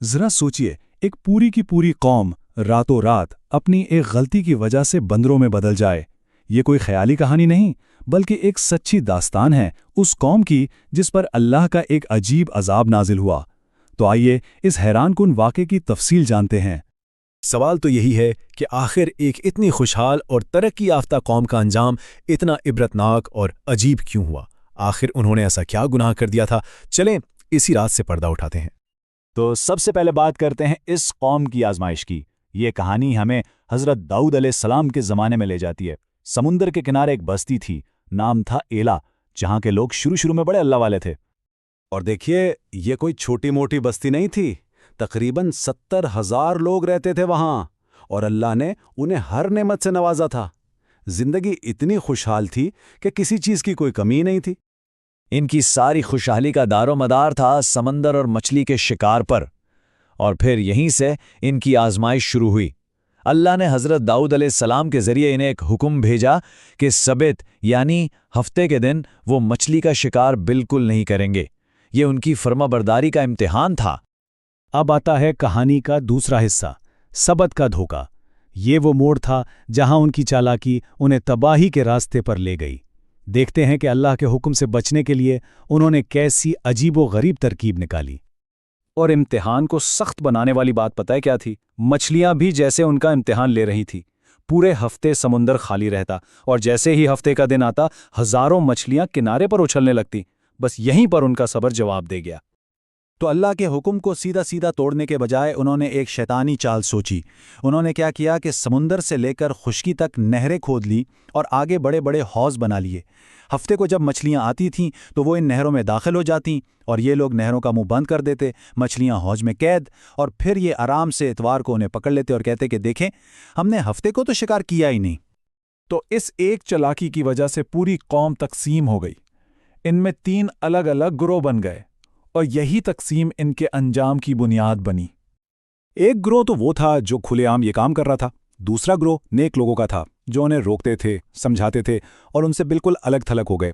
जरा सोचिए, एक पूरी की पूरी कौम रातों रात अपनी एक गलती की वजह से बंदरों में बदल जाए। ये कोई ख्याली कहानी नहीं, बल्कि एक सच्ची दास्तान है उस कौम की जिस पर अल्लाह का एक अजीब अजाब नाजिल हुआ। तो आइए इस हैरानकुन वाक़े की तफसील जानते हैं। सवाल तो यही है कि आखिर एक इतनी खुशहाल और तरक्की याफ्ता कौम का अंजाम इतना इबरतनाक और अजीब क्यों हुआ? आखिर उन्होंने ऐसा क्या गुनाह कर दिया था? चलें इसी रात से पर्दा उठाते हैं। तो सबसे पहले बात करते हैं इस कौम की आजमाइश की। ये कहानी हमें हज़रत दाऊद अलैहिस्सलाम के ज़माने में ले जाती है। समुंदर के किनारे एक बस्ती थी, नाम था एला, जहाँ के लोग शुरू में बड़े अल्लाह वाले थे। और देखिए, ये कोई छोटी मोटी बस्ती नहीं थी। तकरीबन 70,000 लोग रहते थे वहाँ, और अल्लाह ने उन्हें हर नेमत से नवाजा था। जिंदगी इतनी खुशहाल थी कि किसी चीज़ की कोई कमी नहीं थी। इनकी सारी खुशहाली का दारोमदार था समंदर और मछली के शिकार पर। और फिर यहीं से इनकी आजमाइश शुरू हुई। अल्लाह ने हज़रत दाऊद अलैहिस्सलाम के ज़रिए इन्हें एक हुक्म भेजा कि सब्त यानी हफ्ते के दिन वो मछली का शिकार बिल्कुल नहीं करेंगे। ये उनकी फर्माबरदारी का इम्तिहान था। अब आता है कहानी का दूसरा हिस्सा, सबत का धोखा। ये वो मोड़ था जहां उनकी चालाकी उन्हें तबाही के रास्ते पर ले गई। देखते हैं कि अल्लाह के हुक्म से बचने के लिए उन्होंने कैसी अजीबो-गरीब तरकीब निकाली। और इम्तिहान को सख्त बनाने वाली बात पता है क्या थी? मछलियां भी जैसे उनका इम्तिहान ले रही थी। पूरे हफ्ते समुंदर खाली रहता, और जैसे ही हफ्ते का दिन आता, हजारों मछलियां किनारे पर उछलने लगती। बस यहीं पर उनका सब्र जवाब दे गया। तो अल्लाह के हुक्म को सीधा सीधा तोड़ने के बजाय उन्होंने एक शैतानी चाल सोची। उन्होंने क्या किया कि समुंदर से लेकर खुश्की तक नहरें खोद ली और आगे बड़े बड़े हौज़ बना लिए। हफ्ते को जब मछलियां आती थीं तो वो इन नहरों में दाखिल हो जातीं, और ये लोग नहरों का मुंह बंद कर देते, मछलियां हौज में कैद। और फिर ये आराम से इतवार को उन्हें पकड़ लेते और कहते कि देखें, हमने हफ्ते को तो शिकार किया ही नहीं। तो इस एक चालाकी की वजह से पूरी कौम तकसीम हो गई। इनमें 3 अलग अलग ग्रोह बन गए, और यही तकसीम इनके अंजाम की बुनियाद बनी। एक ग्रोह तो वो था जो खुलेआम ये काम कर रहा था। दूसरा ग्रोह नेक लोगों का था, जो उन्हें रोकते थे, समझाते थे और उनसे बिल्कुल अलग थलग हो गए।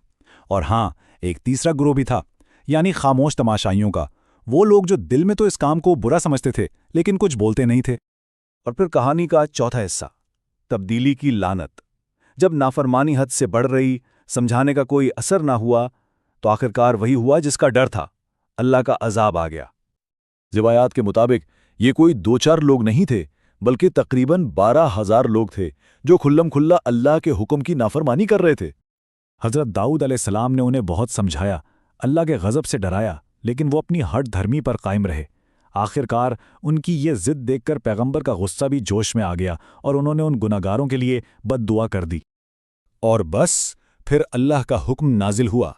और हाँ, एक तीसरा ग्रोह भी था, यानी खामोश तमाशाइयों का। वो लोग जो दिल में तो इस काम को बुरा समझते थे, लेकिन कुछ बोलते नहीं थे। और फिर कहानी का चौथा हिस्सा, तब्दीली की लानत। जब नाफरमानी हद से बढ़ रही, समझाने का कोई असर ना हुआ, तो आखिरकार वही हुआ जिसका डर था, अल्लाह का अजाब आ गया। रिवायात के मुताबिक ये कोई 2-4 लोग नहीं थे, बल्कि तकरीबन 12,000 लोग थे जो खुल्लम खुल्ला अल्लाह के हुक्म की नाफरमानी कर रहे थे। हज़रत दाऊद अलैहिस्सलाम ने उन्हें बहुत समझाया, अल्लाह के गज़ब से डराया, लेकिन वो अपनी हठ धर्मी पर कायम रहे। आखिरकार उनकी ये जिद देखकर पैगंबर का गुस्सा भी जोश में आ गया, और उन्होंने उन गुनाहगारों के लिए बद्दुआ कर दी। और बस फिर अल्लाह का हुक्म नाजिल हुआ।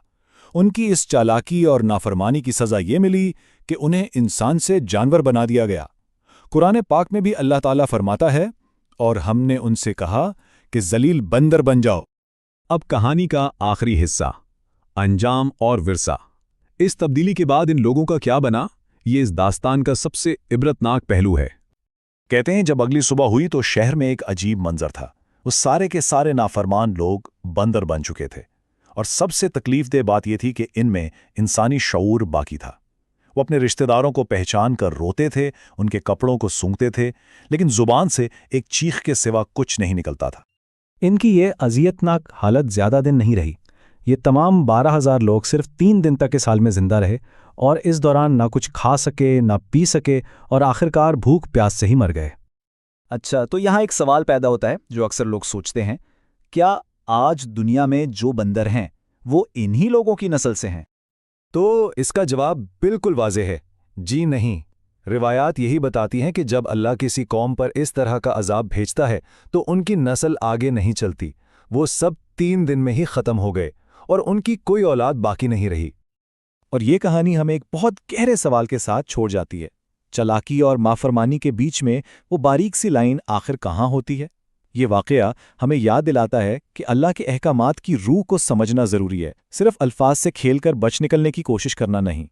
उनकी इस चालाकी और नाफरमानी की सज़ा ये मिली कि उन्हें इंसान से जानवर बना दिया गया। कुरान पाक में भी अल्लाह ताला फरमाता है, और हमने उनसे कहा कि जलील बंदर बन जाओ। अब कहानी का आखिरी हिस्सा, अंजाम और विरसा। इस तब्दीली के बाद इन लोगों का क्या बना, ये इस दास्तान का सबसे इबरतनाक पहलू है। कहते हैं जब अगली सुबह हुई तो शहर में एक अजीब मंजर था। वो सारे के सारे नाफरमान लोग बंदर बन चुके थे, और सबसे तकलीफदेह बात यह थी कि इनमें इंसानी शऊर बाकी था। वो अपने रिश्तेदारों को पहचान कर रोते थे, उनके कपड़ों को सूंघते थे, लेकिन जुबान से एक चीख के सिवा कुछ नहीं निकलता था। इनकी ये अजियतनाक हालत ज़्यादा दिन नहीं रही। ये तमाम 12,000 लोग सिर्फ 3 दिन तक इस हाल में जिंदा रहे, और इस दौरान ना कुछ खा सके, ना पी सके, और आखिरकार भूख प्यास से ही मर गए। अच्छा, तो यहाँ एक सवाल पैदा होता है जो अक्सर लोग सोचते हैं, क्या आज दुनिया में जो बंदर हैं वो इन्हीं लोगों की नस्ल से हैं? तो इसका जवाब बिल्कुल वाज़ेह है, जी नहीं। रिवायात यही बताती हैं कि जब अल्लाह किसी कौम पर इस तरह का अजाब भेजता है तो उनकी नस्ल आगे नहीं चलती। वो सब 3 दिन में ही ख़त्म हो गए, और उनकी कोई औलाद बाकी नहीं रही। और ये कहानी हमें एक बहुत गहरे सवाल के साथ छोड़ जाती है। चालाकी और माफरमानी के बीच में वो बारीक सी लाइन आखिर कहाँ होती है? ये वाक़या हमें याद दिलाता है कि अल्लाह के अहकामात की रूह को समझना ज़रूरी है, सिर्फ अल्फाज से खेलकर बच निकलने की कोशिश करना नहीं।